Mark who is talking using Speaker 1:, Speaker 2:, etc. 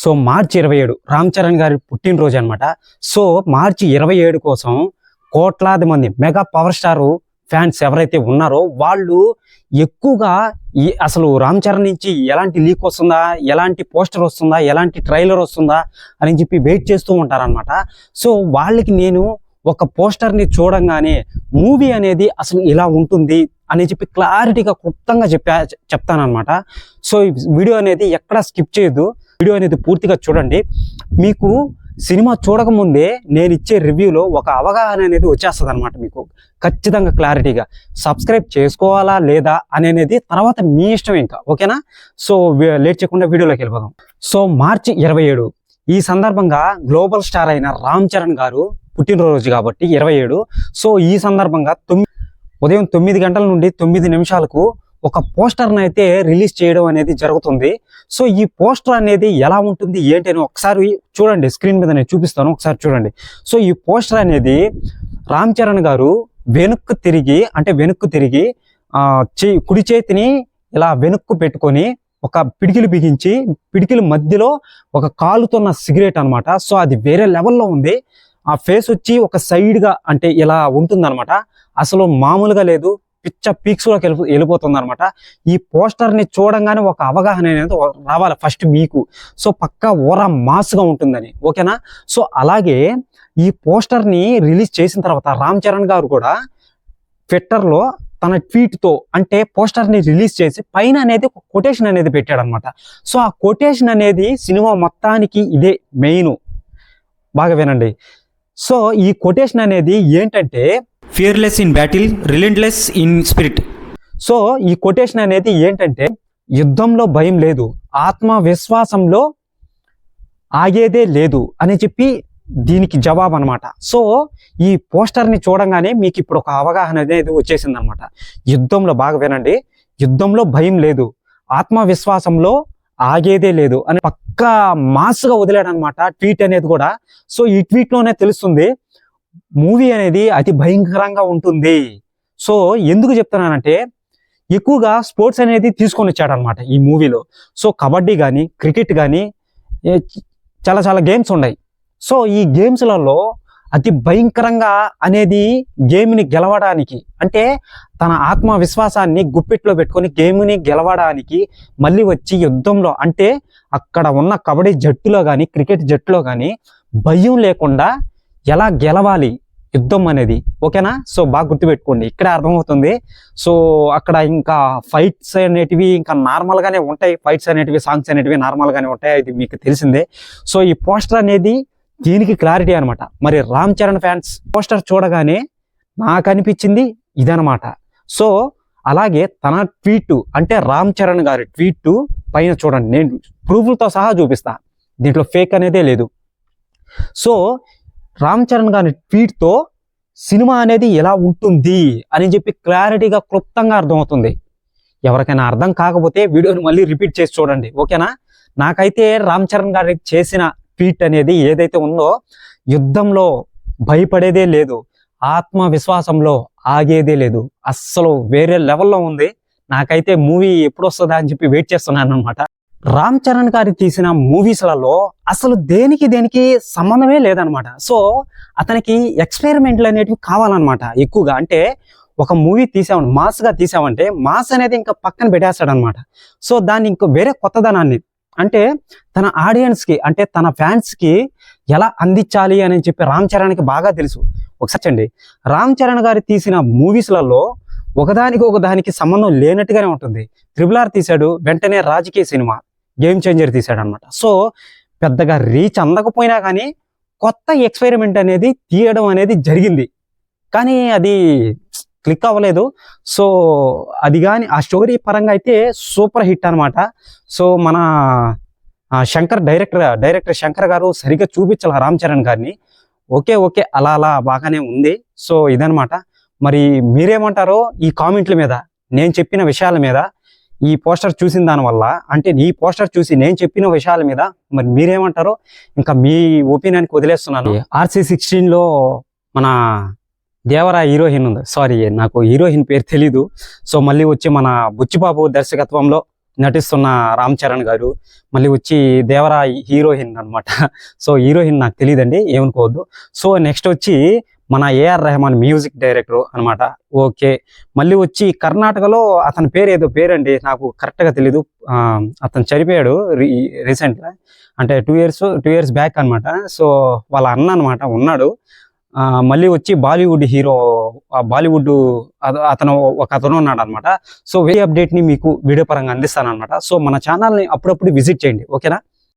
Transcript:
Speaker 1: So మార్చి 27 రామ్ చరణ్ గారి పుట్టినరోజు అనమాట. సో మార్చి 27 కోసం కోట్లాది మంది మెగా పవర్ స్టార్ ఫ్యాన్స్ ఎవరైతే ఉన్నారో వాళ్ళు ఎక్కువగా అసలు రామ్ చరణ్ నుంచి ఎలాంటి లీక్ వస్తుందా, ఎలాంటి పోస్టర్ వస్తుందా, ఎలాంటి ట్రైలర్ వస్తుందా అని చెప్పి వెయిట్ చేస్తూ ఉంటారనమాట. సో వాళ్ళకి నేను ఒక పోస్టర్ని చూడంగానే మూవీ అనేది అసలు ఇలా ఉంటుంది అని చెప్పి క్లారిటీగా క్లుప్తంగా చెప్తానమాట. సో ఈ వీడియో అనేది ఎక్కడ స్కిప్ చేయొద్దు, వీడియో అనేది పూర్తిగా చూడండి. మీకు సినిమా చూడకముందే నేను ఇచ్చే రివ్యూలో ఒక అవగాహన అనేది వచ్చేస్తుంది అనమాట. మీకు ఖచ్చితంగా క్లారిటీగా సబ్స్క్రైబ్ చేసుకోవాలా లేదా అనేది తర్వాత మీ ఇష్టం ఇంకా, ఓకేనా? సో లేట్ చేయకుండా వీడియోలోకి వెళ్ళిపోదాం. సో మార్చి 27 ఈ సందర్భంగా గ్లోబల్ స్టార్ అయిన రామ్ చరణ్ గారు పుట్టినరోజు కాబట్టి 27. సో ఈ సందర్భంగా ఉదయం 9 గంటల నుండి 9 నిమిషాలకు ఒక పోస్టర్ని అయితే రిలీజ్ చేయడం అనేది జరుగుతుంది. సో ఈ పోస్టర్ అనేది ఎలా ఉంటుంది ఏంటి అని ఒకసారి చూడండి, స్క్రీన్ మీద నేను చూపిస్తాను, ఒకసారి చూడండి. సో ఈ పోస్టర్ అనేది రామ్ చరణ్ గారు వెనుక్కు తిరిగి కుడి చేతిని ఇలా వెనుక్కు పెట్టుకొని ఒక పిడికిలు బిగించి పిడికిల మధ్యలో ఒక కాలుతున్న సిగరెట్ అనమాట. సో అది వేరే లెవెల్లో ఉంది. ఆ ఫేస్ వచ్చి ఒక సైడ్గా అంటే ఇలా ఉంటుందన్నమాట. అసలు మామూలుగా లేదు, పిచ్చ పీక్స్లోకి వెళ్ళిపోతుంది అనమాట. ఈ పోస్టర్ని చూడంగానే ఒక అవగాహన అనేది రావాలి ఫస్ట్ మీకు. సో పక్కా ఓరా మాస్గా ఉంటుందని, ఓకేనా? సో అలాగే ఈ పోస్టర్ని రిలీజ్ చేసిన తర్వాత రామ్ చరణ్ గారు కూడా ట్విట్టర్లో తన ట్వీట్తో అంటే పోస్టర్ని రిలీజ్ చేసి పైన అనేది ఒక కొటేషన్ అనేది పెట్టాడనమాట. సో ఆ కొటేషన్ అనేది సినిమా మొత్తానికి ఇదే మెయిన్, బాగా వినండి. సో ఈ కొటేషన్ అనేది ఏంటంటే
Speaker 2: fearless in battle, relentless in spirit.
Speaker 1: So ఈ కొటేషన్ అనేది ఏంటంటే యుద్ధంలో భయం లేదు, ఆత్మవిశ్వాసంలో ఆగేదే లేదు అని చెప్పి దీనికి జవాబు అనమాట. సో ఈ పోస్టర్ని చూడంగానే మీకు ఇప్పుడు ఒక అవగాహన అనేది వచ్చేసింది అనమాట. యుద్ధంలో, బాగా వినండి, యుద్ధంలో భయం లేదు, ఆత్మవిశ్వాసంలో ఆగేదే లేదు అని పక్కా మాస్గా వదిలాడనమాట ట్వీట్ అనేది కూడా. సో ఈ ట్వీట్లోనే తెలుస్తుంది మూవీ అనేది అతి భయంకరంగా ఉంటుంది. సో ఎందుకు చెప్తున్నానంటే ఎక్కువగా స్పోర్ట్స్ అనేది తీసుకొని వచ్చాడనమాట ఈ మూవీలో. సో కబడ్డీ కానీ క్రికెట్ కానీ చాలా గేమ్స్ ఉన్నాయి. సో ఈ గేమ్స్లలో అతి భయంకరంగా అనేది గేమ్ని గెలవడానికి అంటే తన ఆత్మవిశ్వాసాన్ని గుప్పిట్లో పెట్టుకొని గేమ్ని గెలవడానికి మళ్ళీ వచ్చి యుద్ధంలో అంటే అక్కడ ఉన్న కబడ్డీ జట్టులో కానీ క్రికెట్ జట్టులో కానీ భయం లేకుండా ఎలా గెలవాలి యుద్ధం అనేది, ఓకేనా? సో బాగా గుర్తుపెట్టుకోండి, ఇక్కడే అర్థమవుతుంది. సో అక్కడ ఇంకా ఫైట్స్ అనేటివి ఇంకా నార్మల్గానే ఉంటాయి, ఫైట్స్ అనేటివి సాంగ్స్ అనేటివి నార్మల్గానే ఉంటాయి, ఇది మీకు తెలిసిందే. సో ఈ పోస్టర్ అనేది దీనికి క్లారిటీ అనమాట. మరి రామ్ చరణ్ ఫ్యాన్స్ పోస్టర్ చూడగానే నాకు అనిపించింది ఇదనమాట. సో అలాగే తన ట్వీట్ అంటే రామ్ చరణ్ గారి ట్వీట్ పైన చూడండి, నేను ప్రూఫ్లతో సహా చూపిస్తా, దీంట్లో ఫేక్ అనేదే లేదు. సో రామ్ చరణ్ గారి ట్వీట్తో సినిమా అనేది ఎలా ఉంటుంది అని చెప్పి క్లారిటీగా క్లుప్తంగా అర్థమవుతుంది. ఎవరికైనా అర్థం కాకపోతే వీడియోని మళ్ళీ రిపీట్ చేసి చూడండి, ఓకేనా? నాకైతే రామ్ చరణ్ గారి చేసిన ట్వీట్ అనేది ఏదైతే ఉందో యుద్ధంలో భయపడేదే లేదు, ఆత్మవిశ్వాసంలో ఆగేదే లేదు, అస్సలు వేరే లెవెల్లో ఉంది. నాకైతే మూవీ ఎప్పుడు వస్తుందా అని చెప్పి వెయిట్ చేస్తున్నాను అనమాట. రామ్ చరణ్ గారి తీసిన మూవీస్లలో అసలు దేనికి సంబంధమే లేదనమాట. సో అతనికి ఎక్స్పెరిమెంట్లు అనేటివి కావాలన్నమాట ఎక్కువగా. అంటే ఒక మూవీ మాస్గా తీసామంటే మాస్ అనేది ఇంకా పక్కన పెట్టేస్తాడనమాట. సో దాన్ని ఇంకో వేరే కొత్తదనాన్ని అంటే తన ఆడియన్స్కి అంటే తన ఫ్యాన్స్కి ఎలా అందించాలి అని చెప్పి రామ్ చరణ్కి బాగా తెలుసు. ఒకసారి అండి, రామ్ చరణ్ గారి తీసిన మూవీస్లలో ఒకదానికి సంబంధం లేనట్టుగానే ఉంటుంది. RRR తీశాడు, వెంటనే రాజకీయ సినిమా గేమ్ చేంజర్ తీశాడు అనమాట. సో పెద్దగా రీచ్ అందకపోయినా కానీ కొత్త ఎక్స్పెరిమెంట్ అనేది తీయడం అనేది జరిగింది, కానీ అది క్లిక్ అవ్వలేదు. సో అది కానీ ఆ స్టోరీ పరంగా అయితే సూపర్ హిట్ అనమాట. సో మన డైరెక్టర్ శంకర్ గారు సరిగ్గా చూపించాలి రామ్ చరణ్ గారిని. ఓకే అలా బాగానే ఉంది. సో ఇదనమాట. మరి మీరేమంటారో ఈ కామెంట్ల మీద, నేను చెప్పిన విషయాల మీద, ఈ పోస్టర్ చూసిన దానివల్ల అంటే ఈ పోస్టర్ చూసి నేను చెప్పిన విషయాల మీద మరి మీరేమంటారో ఇంకా మీ ఒపీనియన్కి వదిలేస్తున్నాను. RC16లో మన దేవరా హీరోయిన్ ఉంది, సారీ నాకు హీరోయిన్ పేరు తెలీదు. సో మళ్ళీ వచ్చి మన బుచ్చిబాబు దర్శకత్వంలో నటిస్తున్న రామ్ చరణ్ గారు, మళ్ళీ వచ్చి దేవరా హీరోయిన్ అనమాట. సో హీరోయిన్ నాకు తెలియదండి, ఏమనుకోవద్దు. సో నెక్స్ట్ వచ్చి మన ఏఆర్ రెహమాన్ మ్యూజిక్ డైరెక్టర్ అనమాట. ఓకే, మళ్ళీ వచ్చి కర్ణాటకలో అతని పేరు ఏదో పేరండి, నాకు కరెక్ట్గా తెలీదు. అతను చనిపోయాడు రీసెంట్గా, అంటే 2 ఇయర్స్ బ్యాక్ అనమాట. సో వాళ్ళ అన్న అనమాట ఉన్నాడు. మళ్ళీ వచ్చి బాలీవుడ్ హీరో, బాలీవుడ్ అతను ఉన్నాడు అనమాట. సో వేరే అప్డేట్ని మీకు వీడియో పరంగా అందిస్తాను అనమాట. సో మన ఛానల్ని అప్పుడప్పుడు విజిట్ చేయండి, ఓకేనా.